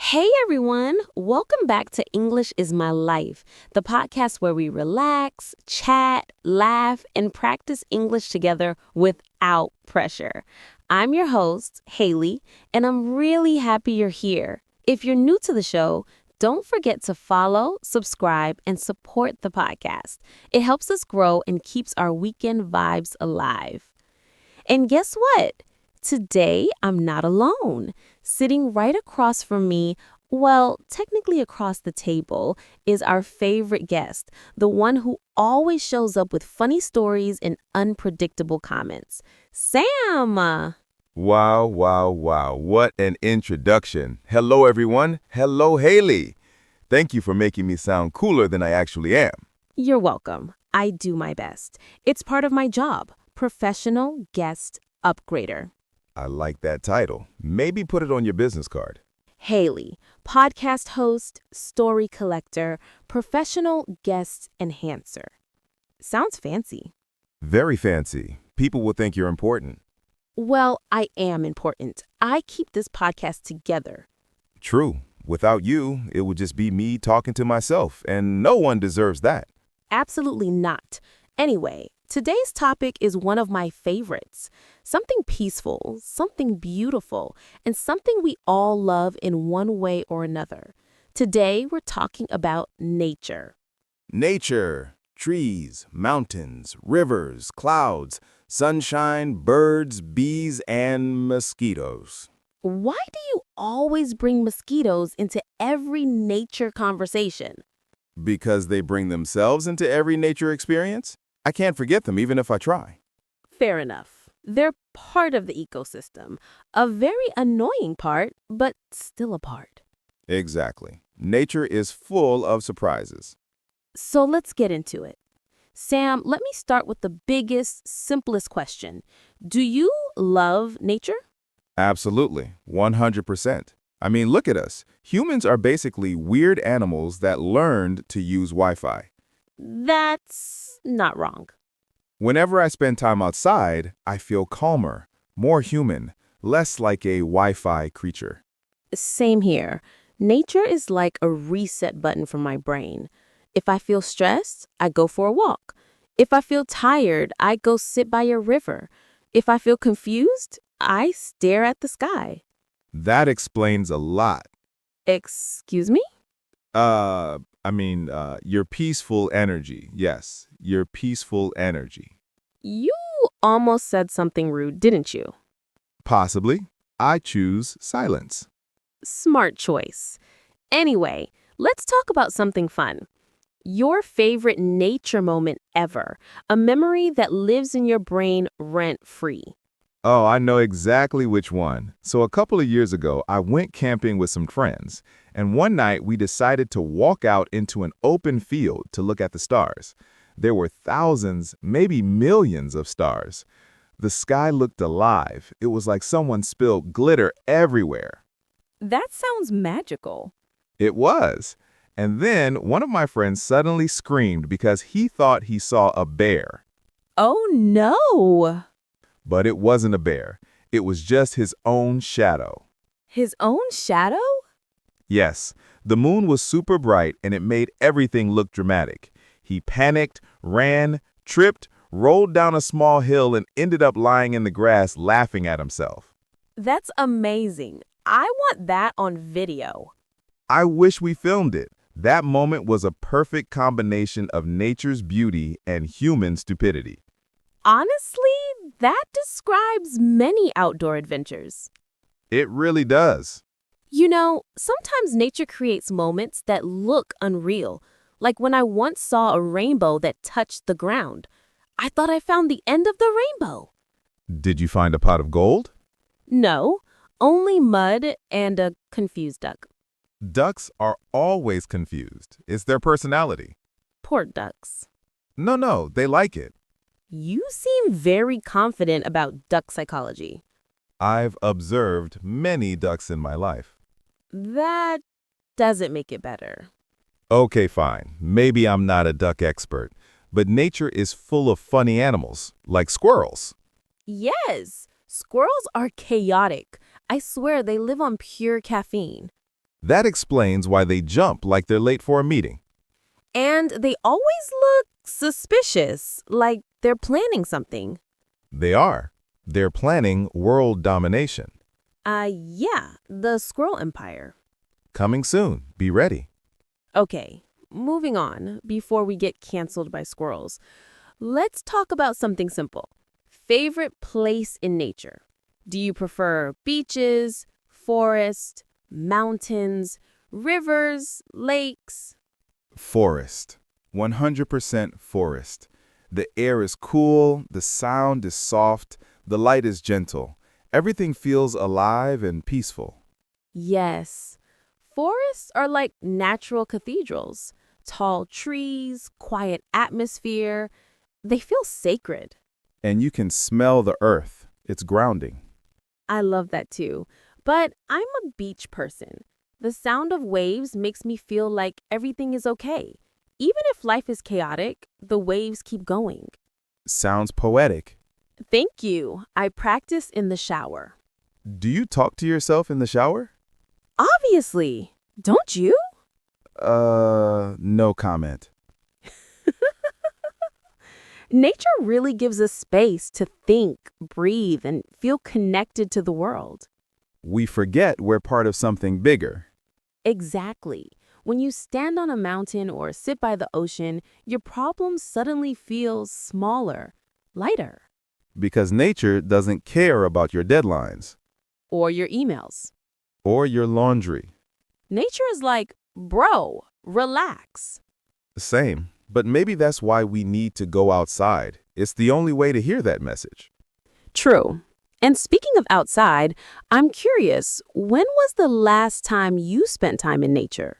Hey everyone, welcome back to English is My Life, the podcast where we relax, chat, laugh, and practice English together without pressure. I'm your host, Haley, and I'm really happy you're here. If you're new to the show, don't forget to follow, subscribe, and support the podcast. It helps us grow and keeps our weekend vibes alive. And guess what? Today, I'm not alone. Sitting right across from me, well, technically across the table, is our favorite guest, the one who always shows up with funny stories and unpredictable comments. Sam! Wow, wow, wow. What an introduction. Hello, everyone. Hello, Haley. Thank you for making me sound cooler than I actually am. You're welcome. I do my best. It's part of my job, professional guest upgrader. I like that title. Maybe put it on your business card. Haley, podcast host, story collector, professional guest enhancer. Sounds fancy. Very fancy. People will think you're important. Well, I am important. I keep this podcast together. True. Without you, it would just be me talking to myself, and no one deserves that. Absolutely not. Anyway, today's topic is one of my favorites. Something peaceful, something beautiful, and something we all love in one way or another. Today, we're talking about nature. Nature, trees, mountains, rivers, clouds, sunshine, birds, bees, and mosquitoes. Why do you always bring mosquitoes into every nature conversation? Because they bring themselves into every nature experience? I can't forget them even if I try. Fair enough. They're part of the ecosystem. A very annoying part, but still a part. Exactly. Nature is full of surprises. So let's get into it. Sam, let me start with the biggest, simplest question. Do you love nature? Absolutely. 100%. I mean, look at us. Humans are basically weird animals that learned to use Wi-Fi. That's not wrong. Whenever I spend time outside, I feel calmer, more human, less like a Wi-Fi creature. Same here. Nature is like a reset button for my brain. If I feel stressed, I go for a walk. If I feel tired, I go sit by a river. If I feel confused, I stare at the sky. That explains a lot. Excuse me? Your peaceful energy. Yes, your peaceful energy. You almost said something rude, didn't you? Possibly. I choose silence. Smart choice. Anyway, let's talk about something fun. Your favorite nature moment ever, a memory that lives in your brain rent-free. Oh, I know exactly which one. So a couple of years ago, I went camping with some friends, and one night we decided to walk out into an open field to look at the stars. There were thousands, maybe millions of stars. The sky looked alive. It was like someone spilled glitter everywhere. That sounds magical. It was. And then one of my friends suddenly screamed because he thought he saw a bear. Oh no! But it wasn't a bear. It was just his own shadow. His own shadow? Yes, the moon was super bright and it made everything look dramatic. He panicked, ran, tripped, rolled down a small hill and ended up lying in the grass laughing at himself. That's amazing. I want that on video. I wish we filmed it. That moment was a perfect combination of nature's beauty and human stupidity. Honestly, that describes many outdoor adventures. It really does. You know, sometimes nature creates moments that look unreal, like when I once saw a rainbow that touched the ground. I thought I found the end of the rainbow. Did you find a pot of gold? No, only mud and a confused duck. Ducks are always confused. It's their personality. Poor ducks. No, they like it. You seem very confident about duck psychology. I've observed many ducks in my life. That doesn't make it better. Okay, fine. Maybe I'm not a duck expert, but nature is full of funny animals, like squirrels. Yes, squirrels are chaotic. I swear they live on pure caffeine. That explains why they jump like they're late for a meeting. And they always look suspicious, like they're planning something. They are. They're planning world domination. Yeah, the Squirrel Empire. Coming soon. Be ready. Okay, moving on before we get canceled by squirrels. Let's talk about something simple. Favorite place in nature? Do you prefer beaches, forest, mountains, rivers, lakes? Forest. 100% forest. The air is cool, the sound is soft, the light is gentle. Everything feels alive and peaceful. Yes. Forests are like natural cathedrals. Tall trees, quiet atmosphere. They feel sacred. And you can smell the earth. It's grounding. I love that too. But I'm a beach person. The sound of waves makes me feel like everything is okay. Even if life is chaotic, the waves keep going. Sounds poetic. Thank you. I practice in the shower. Do you talk to yourself in the shower? Obviously. Don't you? No comment. Nature really gives us space to think, breathe, and feel connected to the world. We forget we're part of something bigger. Exactly. When you stand on a mountain or sit by the ocean, your problems suddenly feel smaller, lighter. Because nature doesn't care about your deadlines Or your emails. or your laundry. Nature is like, bro, relax. Same. But maybe that's why we need to go outside. It's the only way to hear that message. True. And speaking of outside, I'm curious, when was the last time you spent time in nature?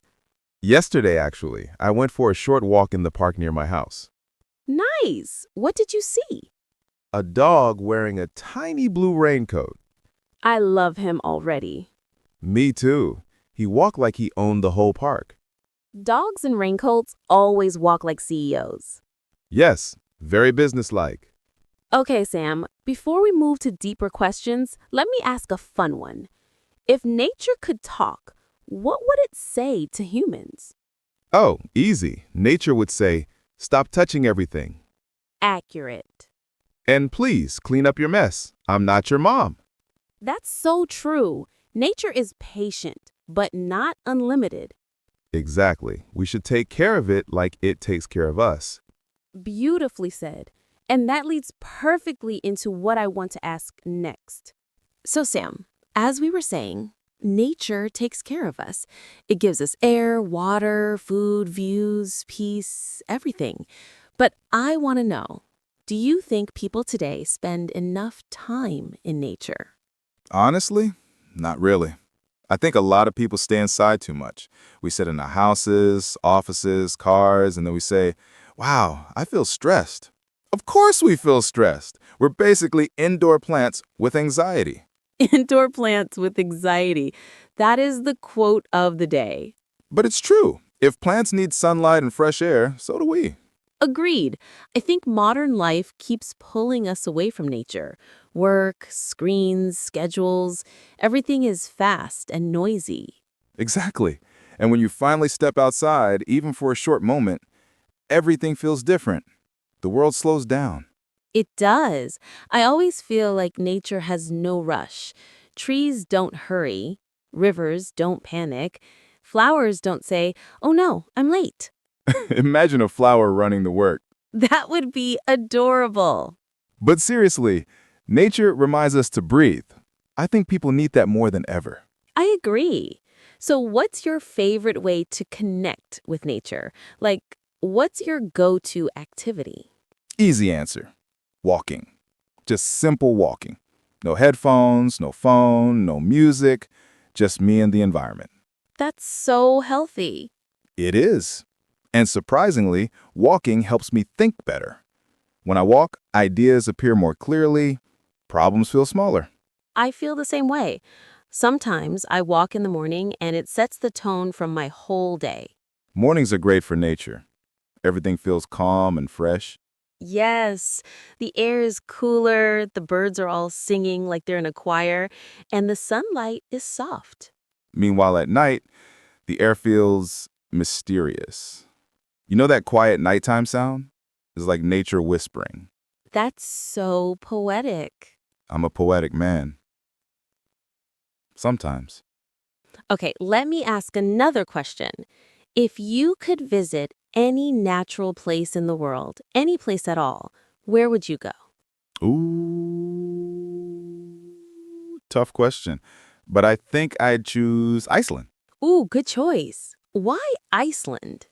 Yesterday, actually, I went for a short walk in the park near my house. Nice. What did you see? A dog wearing a tiny blue raincoat. I love him already. Me too. He walked like he owned the whole park. Dogs in raincoats always walk like CEOs. Yes, very businesslike. Okay, Sam, before we move to deeper questions, let me ask a fun one. If nature could talk, what would it say to humans? Oh, easy. Nature would say, stop touching everything. Accurate. And please, clean up your mess. I'm not your mom. That's so true. Nature is patient, but not unlimited. Exactly. We should take care of it like it takes care of us. Beautifully said. And that leads perfectly into what I want to ask next. So, Sam, as we were saying, nature takes care of us. It gives us air, water, food, views, peace, everything. But I want to know, do you think people today spend enough time in nature? Honestly, not really. I think a lot of people stay inside too much. We sit in our houses, offices, cars, and then we say, wow, I feel stressed. Of course we feel stressed. We're basically indoor plants with anxiety. Indoor plants with anxiety. That is the quote of the day. But it's true. If plants need sunlight and fresh air, so do we. Agreed. I think modern life keeps pulling us away from nature. Work, screens, schedules, everything is fast and noisy. Exactly. And when you finally step outside, even for a short moment, everything feels different. The world slows down. It does. I always feel like nature has no rush. Trees don't hurry. Rivers don't panic. Flowers don't say, oh no, I'm late. Imagine a flower running the work. That would be adorable. But seriously, nature reminds us to breathe. I think people need that more than ever. I agree. So what's your favorite way to connect with nature? Like, what's your go-to activity? Easy answer. Walking. Just simple walking. No headphones, no phone, no music, just me and the environment. That's so healthy. It is. And surprisingly, walking helps me think better. When I walk, ideas appear more clearly, problems feel smaller. I feel the same way. Sometimes I walk in the morning and it sets the tone from my whole day. Mornings are great for nature. Everything feels calm and fresh. Yes, the air is cooler, the birds are all singing like they're in a choir, and the sunlight is soft. Meanwhile, at night, The air feels mysterious. You know that quiet nighttime sound? It's like nature whispering. That's so poetic. I'm a poetic man. Sometimes. Okay, let me ask another question. If you could visit any natural place in the world, any place at all, where would you go? Ooh, tough question. But I think I'd choose Iceland Ooh, good choice. Why Iceland?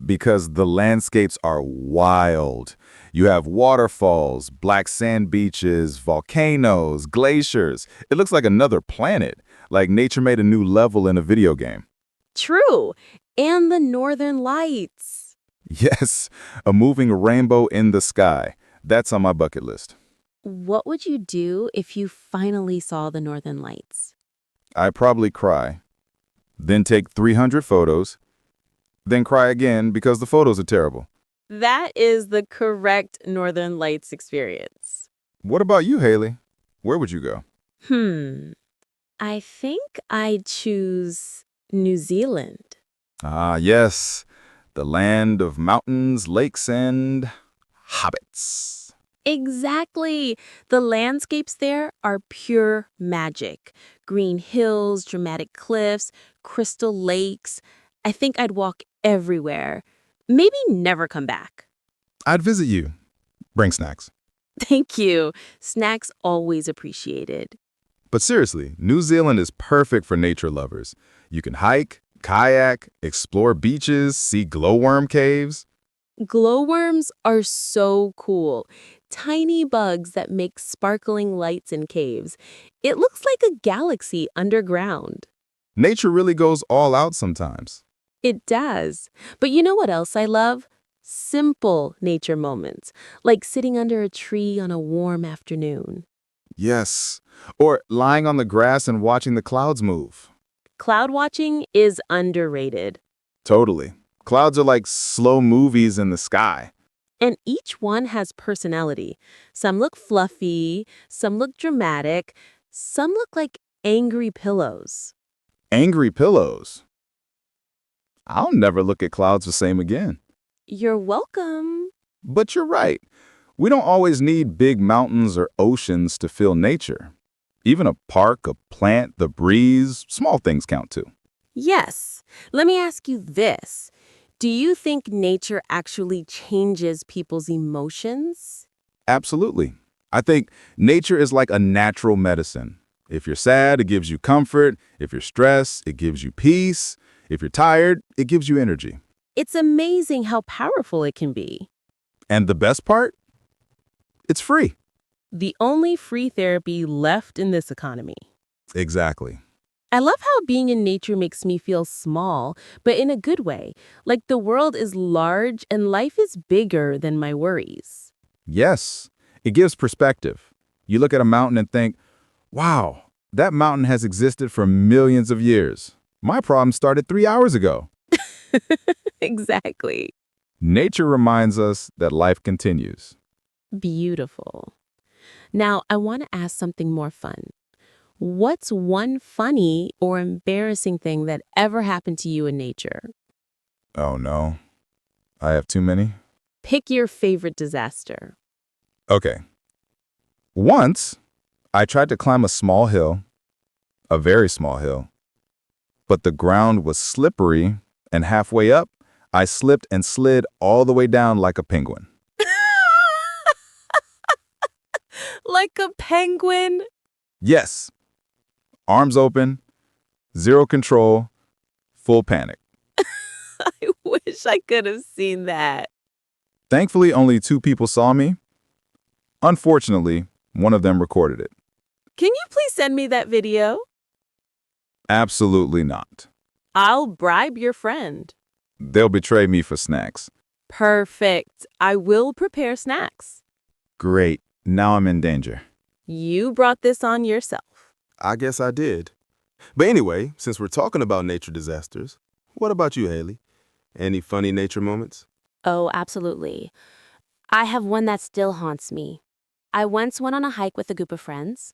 because the landscapes are wild. You have waterfalls, black sand beaches, volcanoes, glaciers. It looks like another planet, like nature made a new level in a video game. True. And the Northern Lights. Yes, a moving rainbow in the sky. That's on my bucket list. What would you do if you finally saw the Northern Lights? I probably cry, then take 300 photos, then cry again because the photos are terrible. That is the correct Northern Lights experience. What about you, Haley? Where would you go? I think I'd choose New Zealand. Ah, yes, the land of mountains, lakes, and hobbits. Exactly. The landscapes there are pure magic. Green hills, dramatic cliffs, crystal lakes. I think I'd walk everywhere. Maybe never come back. I'd visit you. Bring snacks. Thank you. Snacks always appreciated. But seriously, New Zealand is perfect for nature lovers. You can hike, kayak, explore beaches, see glowworm caves. Glowworms are so cool. Tiny bugs that make sparkling lights in caves. It looks like a galaxy underground. Nature really goes all out sometimes. It does. But you know what else I love? Simple nature moments, like sitting under a tree on a warm afternoon. Yes. Or lying on the grass and watching the clouds move. Cloud watching is underrated, Totally. Clouds are like slow movies in the sky. and each one has personality. Some look fluffy, some look dramatic, some look like angry pillows. Angry pillows. I'll never look at clouds the same again. You're welcome. But you're right. We don't always need big mountains or oceans to feel nature. Even a park, a plant, the breeze, small things count too. Yes. Let me ask you this. Do you think nature actually changes people's emotions? Absolutely. I think nature is like a natural medicine. If you're sad, it gives you comfort. If you're stressed, it gives you peace. If you're tired, it gives you energy. It's amazing how powerful it can be. And the best part? It's free. The only free therapy left in this economy. Exactly. I love how being in nature makes me feel small, but in a good way. Like the world is large and life is bigger than my worries. Yes, it gives perspective. You look at a mountain and think, wow, that mountain has existed for millions of years. My problem started 3 hours ago. Exactly. Nature reminds us that life continues. Beautiful. Now, I want to ask something more fun. What's one funny or embarrassing thing that ever happened to you in nature? Oh no, I have too many? Pick your favorite disaster. Okay. Once, I tried to climb a small hill, a very small hill, but the ground was slippery, and halfway up, I slipped and slid all the way down like a penguin. Like a penguin? Yes, arms open, zero control, full panic. I wish I could have seen that. Thankfully, only 2 people saw me. Unfortunately, one of them recorded it. Can you please send me that video? Absolutely not. I'll bribe your friend. They'll betray me for snacks. Perfect. I will prepare snacks. Great. Now I'm in danger. You brought this on yourself. I guess I did. But anyway, since we're talking about nature disasters, what about you, Haley? Any funny nature moments? Oh, absolutely. I have one that still haunts me. I once went on a hike with a group of friends.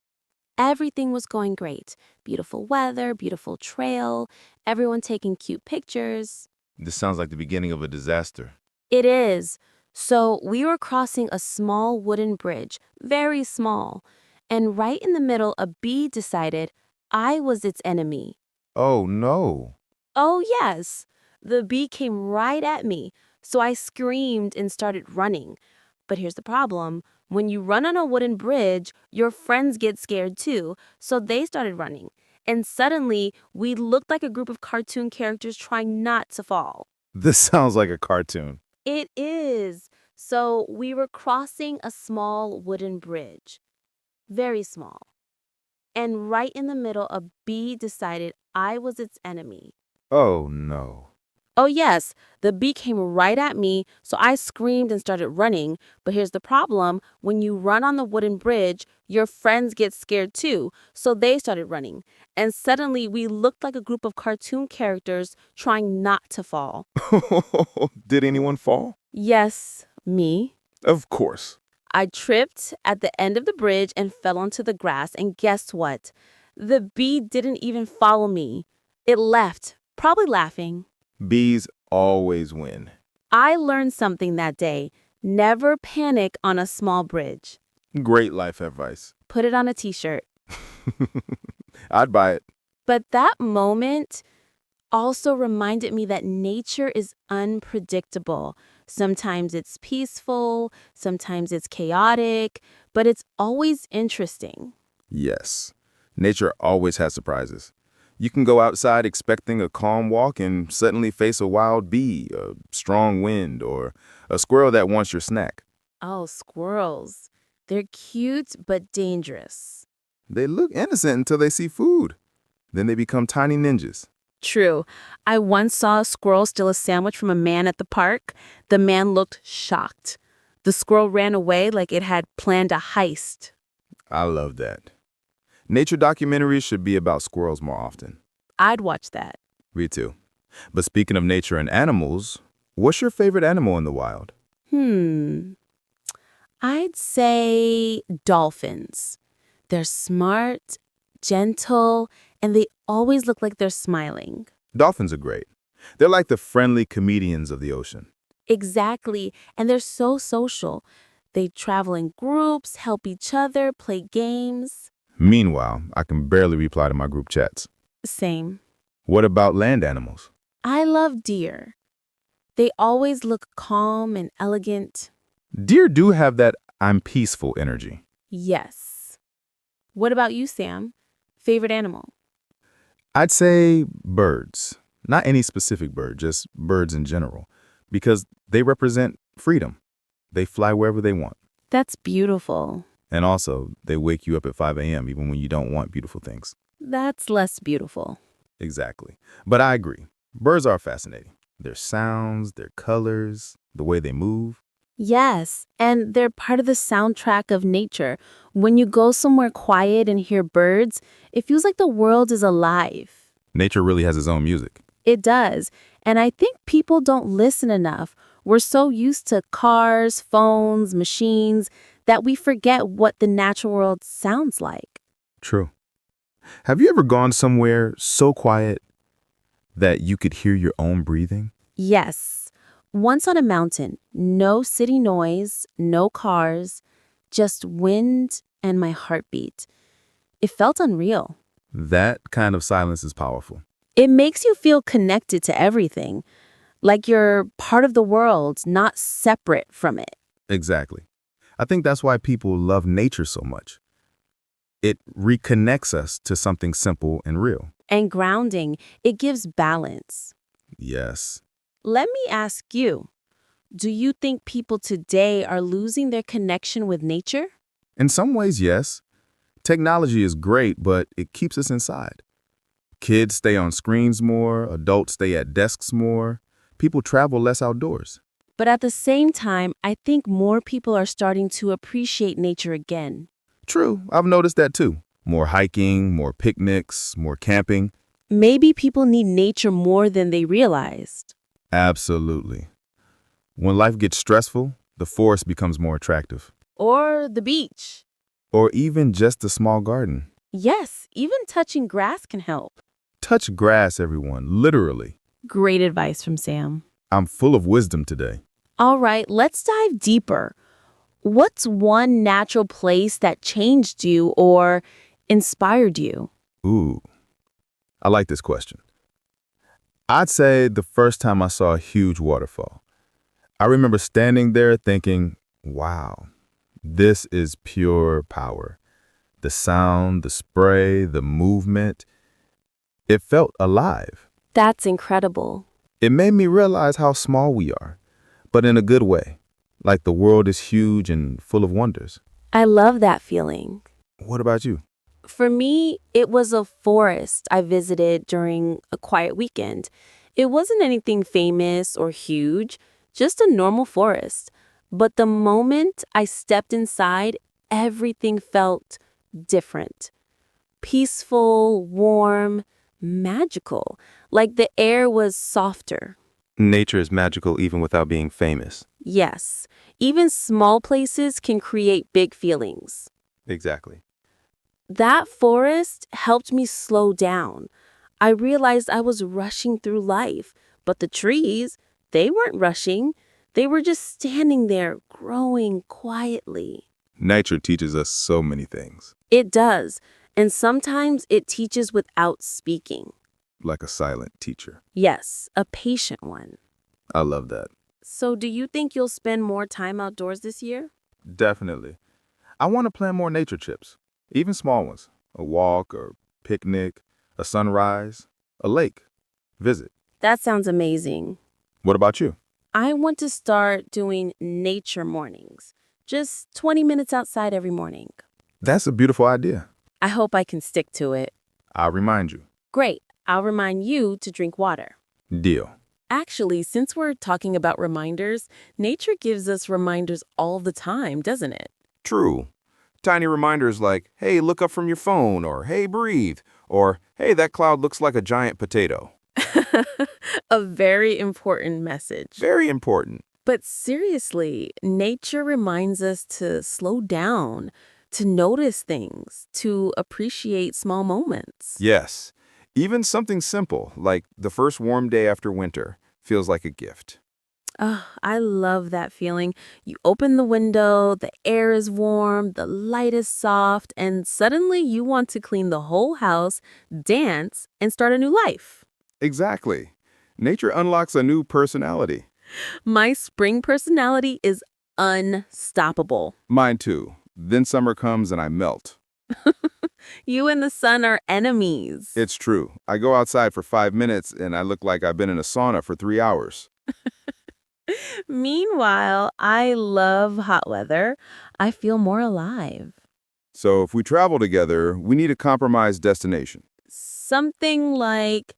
Everything was going great. Beautiful weather, beautiful trail, everyone taking cute pictures. This sounds like the beginning of a disaster. It is. So we were crossing a small wooden bridge, very small. And right in the middle, a bee decided I was its enemy. Oh, no. Oh, yes. The bee came right at me, so I screamed and started running. But here's the problem. When you run on a wooden bridge, your friends get scared too, so they started running. And suddenly, we looked like a group of cartoon characters trying not to fall. This sounds like a cartoon. It is. So we were crossing a small wooden bridge, very small. And right in the middle, a bee decided I was its enemy. Oh, no. Oh, yes, the bee came right at me, so I screamed and started running. But here's the problem. When you run on the wooden bridge, your friends get scared too, so they started running. And suddenly, we looked like a group of cartoon characters trying not to fall. Did anyone fall? Yes, me. Of course. I tripped at the end of the bridge and fell onto the grass, and guess what? The bee didn't even follow me. It left, probably laughing. Bees always win. I learned something that day. Never panic on a small bridge. Great life advice. Put it on a t-shirt. I'd buy it. But that moment also reminded me that nature is unpredictable. Sometimes it's peaceful, sometimes it's chaotic, but it's always interesting. Yes. Nature always has surprises. You can go outside expecting a calm walk and suddenly face a wild bee, a strong wind, or a squirrel that wants your snack. Oh, squirrels. They're cute but dangerous. They look innocent until they see food. Then they become tiny ninjas. True. I once saw a squirrel steal a sandwich from a man at the park. The man looked shocked. The squirrel ran away like it had planned a heist. I love that. Nature documentaries should be about squirrels more often. I'd watch that. Me too. But speaking of nature and animals, what's your favorite animal in the wild? I'd say dolphins. They're smart, gentle, and they always look like they're smiling. Dolphins are great. They're like the friendly comedians of the ocean. Exactly, and they're so social. They travel in groups, help each other, play games. Meanwhile, I can barely reply to my group chats. Same. What about land animals? I love deer. They always look calm and elegant. Deer do have that I'm peaceful energy. Yes. What about you, Sam? Favorite animal? I'd say birds. Not any specific bird, just birds in general. Because they represent freedom. They fly wherever they want. That's beautiful. And also, they wake you up at 5 a.m. even when you don't want beautiful things. That's less beautiful. Exactly. But I agree. Birds are fascinating. Their sounds, their colors, the way they move. Yes, and they're part of the soundtrack of nature. When you go somewhere quiet and hear birds, it feels like the world is alive. Nature really has its own music. It does, and I think people don't listen enough. We're so used to cars, phones, machines, that we forget what the natural world sounds like. True. Have you ever gone somewhere so quiet that you could hear your own breathing? Yes. Once on a mountain, no city noise, no cars, just wind and my heartbeat. It felt unreal. That kind of silence is powerful. It makes you feel connected to everything, like you're part of the world, not separate from it. Exactly. I think that's why people love nature so much. It reconnects us to something simple and real. And grounding, it gives balance. Yes. Let me ask you, do you think people today are losing their connection with nature? In some ways, yes. Technology is great, but it keeps us inside. Kids stay on screens more, adults stay at desks more, people travel less outdoors. But at the same time, I think more people are starting to appreciate nature again. True, I've noticed that too. More hiking, more picnics, more camping. Maybe people need nature more than they realized. Absolutely. When life gets stressful, the forest becomes more attractive. Or the beach. Or even just a small garden. Yes, even touching grass can help. Touch grass, everyone, literally. Great advice from Sam. I'm full of wisdom today. All right, let's dive deeper. What's one natural place that changed you or inspired you? Ooh, I like this question. I'd say the first time I saw a huge waterfall. I remember standing there thinking, wow, this is pure power. The sound, the spray, the movement, it felt alive. That's incredible. It made me realize how small we are, but in a good way, like the world is huge and full of wonders. I love that feeling. What about you? For me, it was a forest I visited during a quiet weekend. It wasn't anything famous or huge, just a normal forest. But the moment I stepped inside, everything felt different. Peaceful, warm, magical, like the air was softer. Nature is magical even without being famous. Yes, even small places can create big feelings. Exactly. That forest helped me slow down. I realized I was rushing through life, but the trees, they weren't rushing. They were just standing there, growing quietly. Nature teaches us so many things, It does, and sometimes it teaches without speaking. like a silent teacher. Yes, a patient one. I love that. So do you think you'll spend more time outdoors this year? Definitely. I want to plan more nature trips, even small ones. A walk or picnic, a sunrise, a lake. Visit. That sounds amazing. What about you? I want to start doing nature mornings. Just 20 minutes outside every morning. That's a beautiful idea. I hope I can stick to it. I'll remind you. Great. I'll remind you to drink water. Deal. Actually, since we're talking about reminders, nature gives us reminders all the time, doesn't it? True. Tiny reminders like, hey, look up from your phone, or hey, breathe, or hey, that cloud looks like a giant potato. A very important message. Very important. But seriously, nature reminds us to slow down, to notice things, to appreciate small moments. Yes. Even something simple, like the first warm day after winter, feels like a gift. Oh, I love that feeling. You open the window, the air is warm, the light is soft, and suddenly you want to clean the whole house, dance, and start a new life. Exactly. Nature unlocks a new personality. My spring personality is unstoppable. Mine too. Then summer comes and I melt. You and the sun are enemies. It's true. I go outside for 5 minutes and I look like I've been in a sauna for 3 hours. Meanwhile, I love hot weather. I feel more alive. So if we travel together, we need a compromised destination. Something like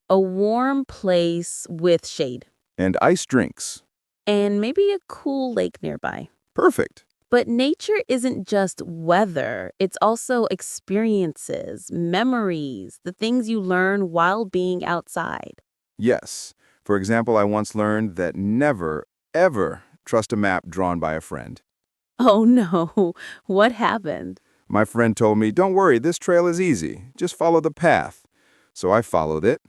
a warm place with shade And ice drinks. and maybe a cool lake nearby. Perfect. But nature isn't just weather, it's also experiences, memories, the things you learn while being outside. Yes. For example, I once learned that never, ever trust a map drawn by a friend. Oh no, what happened? My friend told me, don't worry, this trail is easy. Just follow the path. So I followed it.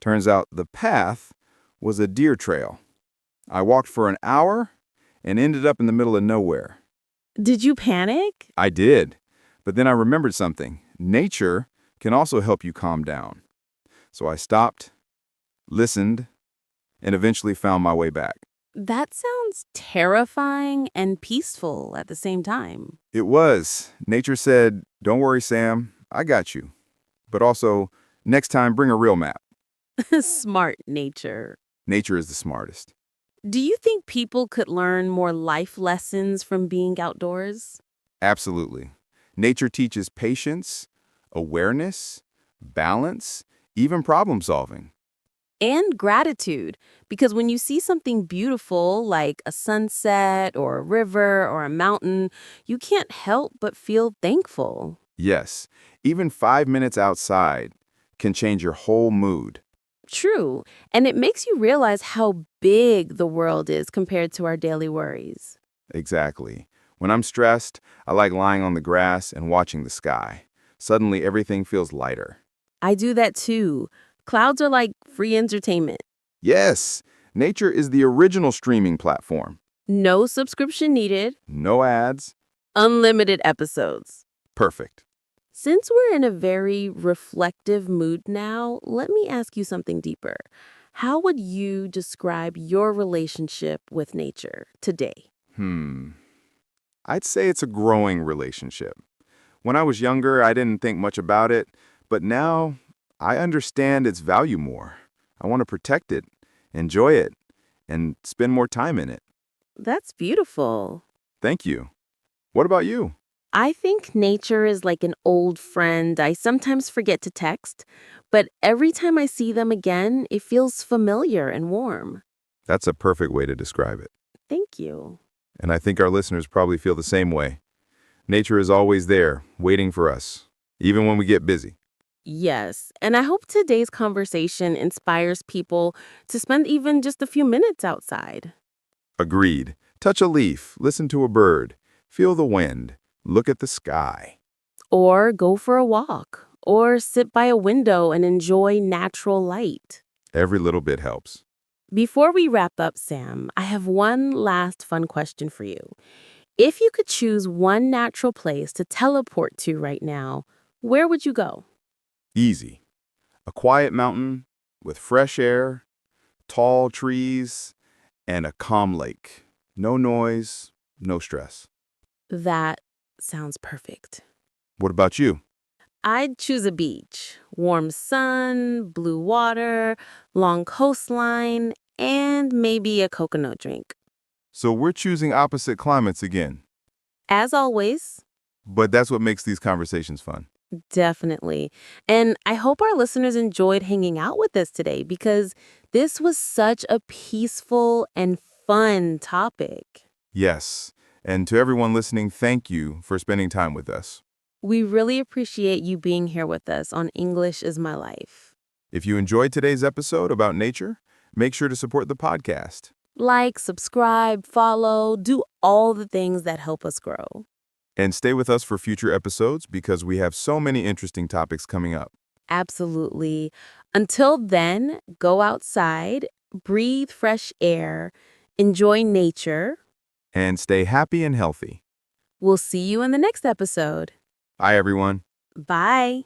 Turns out the path was a deer trail. I walked for an hour and ended up in the middle of nowhere. Did you panic? I did. But then I remembered something. Nature can also help you calm down. So I stopped, listened, and eventually found my way back. That sounds terrifying and peaceful at the same time. It was. Nature said, don't worry, Sam, I got you. But also, next time, bring a real map. Smart nature. Nature is the smartest. Do you think people could learn more life lessons from being outdoors? Absolutely. Nature teaches patience, awareness, balance, even problem solving. And gratitude, because when you see something beautiful like a sunset or a river or a mountain, you can't help but feel thankful. Yes, even 5 minutes outside can change your whole mood. True, and it makes you realize how big the world is compared to our daily worries. Exactly. When I'm stressed, I like lying on the grass and watching the sky. Suddenly everything feels lighter. I do that too. Clouds are like free entertainment. Yes, nature is the original streaming platform. No subscription needed, No ads. unlimited episodes. Perfect. Since we're in a very reflective mood now, let me ask you something deeper. How would you describe your relationship with nature today? I'd say it's a growing relationship. When I was younger, I didn't think much about it, but now I understand its value more. I want to protect it, enjoy it, and spend more time in it. That's beautiful. Thank you. What about you? I think nature is like an old friend I sometimes forget to text, but every time I see them again, it feels familiar and warm. That's a perfect way to describe it. Thank you. And I think our listeners probably feel the same way. Nature is always there, waiting for us, even when we get busy. Yes, and I hope today's conversation inspires people to spend even just a few minutes outside. Agreed. Touch a leaf, listen to a bird, feel the wind, look at the sky. Or go for a walk, or sit by a window and enjoy natural light. Every little bit helps. Before we wrap up, Sam, I have one last fun question for you. If you could choose one natural place to teleport to right now, where would you go? Easy. A quiet mountain with fresh air, tall trees, and a calm lake. No noise, no stress. That sounds perfect. What about you? I'd choose a beach. Warm sun, blue water, long coastline, and maybe a coconut drink. So we're choosing opposite climates again. As always, But that's what makes these conversations fun. definitely. And I hope our listeners enjoyed hanging out with us today because this was such a peaceful and fun topic. Yes. And to everyone listening, thank you for spending time with us. We really appreciate you being here with us on English is My Life. If you enjoyed today's episode about nature, make sure to support the podcast. Like, subscribe, follow, do all the things that help us grow. And stay with us for future episodes because we have so many interesting topics coming up. Absolutely. Until then, go outside, breathe fresh air, enjoy nature. And stay happy and healthy. We'll see you in the next episode. Bye, everyone. Bye.